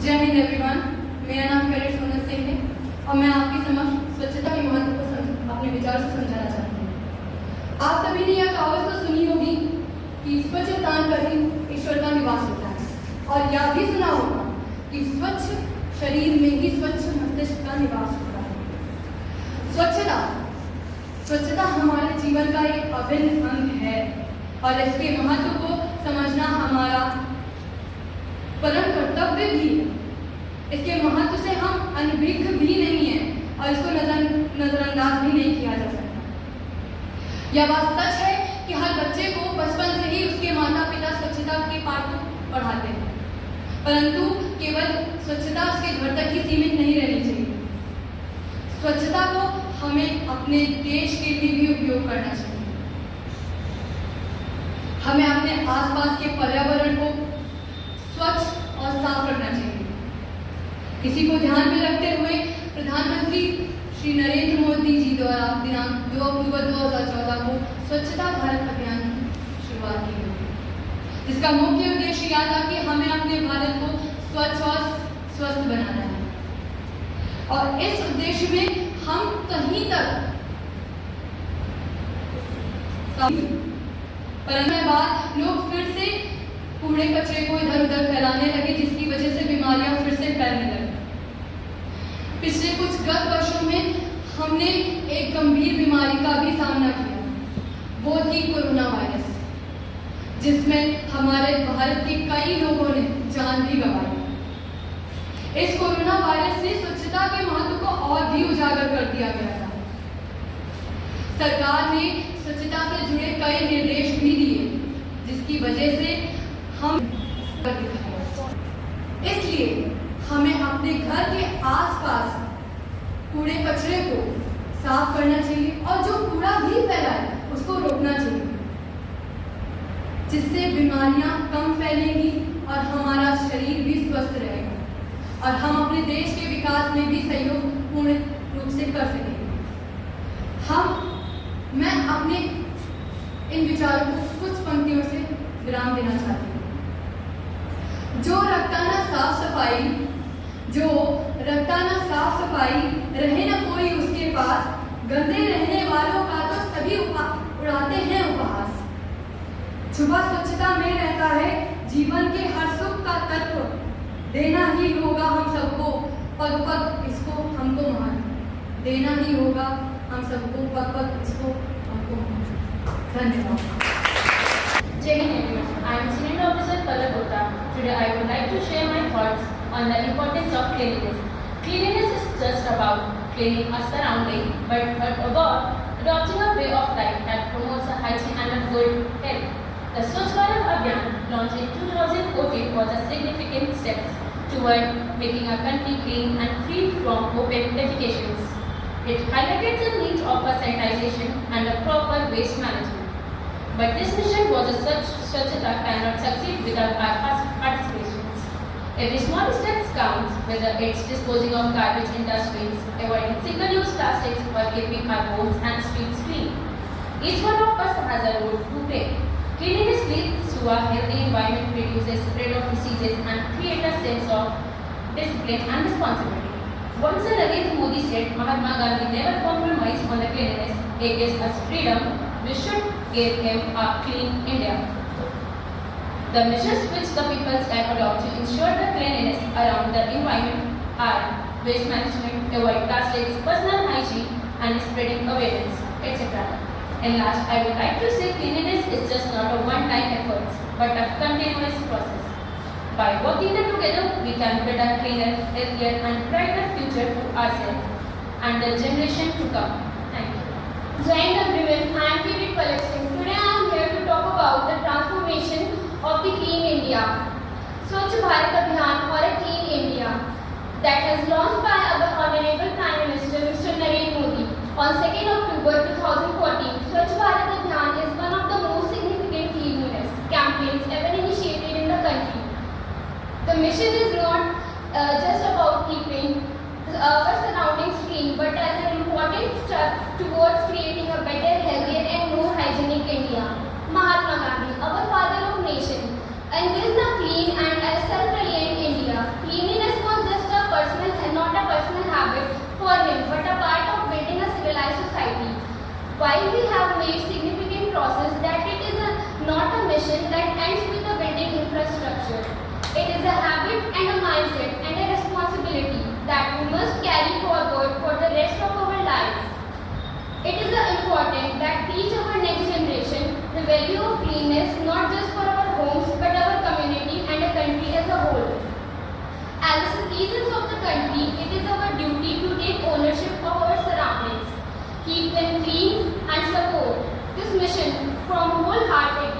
जय हिंद एवरीवन, मेरा नाम करेक्ट सोनल सिंह है और मैं आपके समक्ष स्वच्छता के महत्व को अपने विचार से समझाना चाहती हूँ। आप सभी ने यह कहावत तो सुनी होगी कि स्वच्छ स्थान पर ही ईश्वर का निवास होता है, और यह भी सुना होगा कि स्वच्छ शरीर में ही स्वच्छ मस्तिष्क का निवास होता है। स्वच्छता हमारे जीवन का एक अभिन्न अंग है और इसके महत्व को समझना हमारा परम कर्तव्य भी है। इसके महत्व से हम अनभिज्ञ भी नहीं है और इसको नजरअंदाज भी नहीं किया जा सकता। यह बात सच है कि हर बच्चे को बचपन से ही उसके माता पिता स्वच्छता के पाठ पढ़ाते हैं, परंतु केवल स्वच्छता उसके घर तक ही सीमित नहीं रहनी चाहिए। स्वच्छता को हमें अपने देश के लिए भी उपयोग करना चाहिए। हमें अपने आसपास के पर्यावरण को स्वच्छ और साफ रखना चाहिए। इसी को ध्यान में रखते हुए प्रधानमंत्री श्री नरेंद्र मोदी जी द्वारा दिनांक 2 अक्टूबर 2014 को स्वच्छता भारत अभियान की शुरुआत की गई, जिसका मुख्य उद्देश्य यह था कि हमें अपने भारत को स्वच्छ और स्वस्थ बनाना है। और इस उद्देश्य में हम कहीं तक परंतु बाद लोग फिर से कूड़े कचरे को इधर उधर फैलाने लगे, जिसकी वजह से बीमारियां फिर से फैलने लगी। पिछले कुछ गत वर्षों में हमने एक गंभीर बीमारी का भी सामना किया, वो थी कोरोना वायरस, जिसमें हमारे भारत के कई लोगों ने जान भी गंवाई। इस कोरोना वायरस ने स्वच्छता के महत्व को और भी उजागर कर दिया गया था। सरकार ने स्वच्छता से जुड़े कई निर्देश भी दिए, जिसकी वजह से हम इसलिए हमें अपने घर के आसपास कूड़े कचरे को साफ करना चाहिए और जो कूड़ा भी फैलाए उसको रोकना चाहिए, जिससे बीमारियां कम फैलेंगी और हमारा शरीर भी स्वस्थ रहेगा और हम अपने देश के विकास में भी सहयोग पूर्ण रूप से कर सकेंगे। मैं अपने इन विचारों को कुछ पंक्तियों से विराम देना चाहती हूँ। जो रखता ना साफ सफाई रहे न कोई उसके पास, गंदे रहने वालों का तो सभी उड़ाते हैं उपहास। छुपा स्वच्छता में रहता है जीवन के हर सुख का तत्व, देना ही होगा हम सबको पग पग इसको हमको महत्व, देना ही होगा हम सबको पग पग इसको हमको महत्व। धन्यवाद। Jai Hind everyone. I am Senior Officer Palak Gupta. Today I would like to share my thoughts on the importance of cleanliness. Cleanliness is just about cleaning our surroundings, but about adopting a way of life that promotes a hygiene and a good health. The Swachh Bharat Abhiyan, launched in 2014, was a significant step toward making our country clean and free from open defecations. It highlighted the need of a sanitization and a proper waste management. But this mission was a swachhata cannot succeed without our participations. Every small step counts, whether it's disposing of garbage in dustbins, avoiding single-use plastics, or keeping our homes and streets clean. Each one of us has a role to play. Cleanliness leads to a healthy environment, reduces spread of diseases, and creates a sense of discipline and responsibility. Once Narendra Modi said, Mahatma Gandhi never compromised on the cleanliness. He gives us freedom. We should give him a clean India. The measures which the people can adopt to ensure the cleanliness around the environment are waste management, avoid plastics, personal hygiene, and spreading awareness, etc. And last, I would like to say cleanliness is just not a one-time effort, but a continuous process. By working together, we can build a cleaner, healthier, and brighter future for ourselves and the generation to come. Thank you. Jai Hind everyone, I am Kirit Palak Singh. Today I am here to talk about the transformation of the Clean India. Swachh Bharat Abhiyan, or a Clean India, that has launched by our Honorable Prime Minister Mr. Narendra Modi on 2nd October 2014. Swachh Bharat Abhiyan is one of the most significant cleanliness campaigns ever initiated in the country. The mission is not just about keeping our surroundings clean, but as an important step towards creating a better, healthier and more hygienic India. Mahatma Gandhi, our father of nation, and this is a clean and a self-reliant India. Cleanliness value of cleanliness not just for our homes but our community and a country as a whole. As citizens of the country, it is our duty to take ownership of our surroundings, keep them clean and support this mission from wholeheartedly.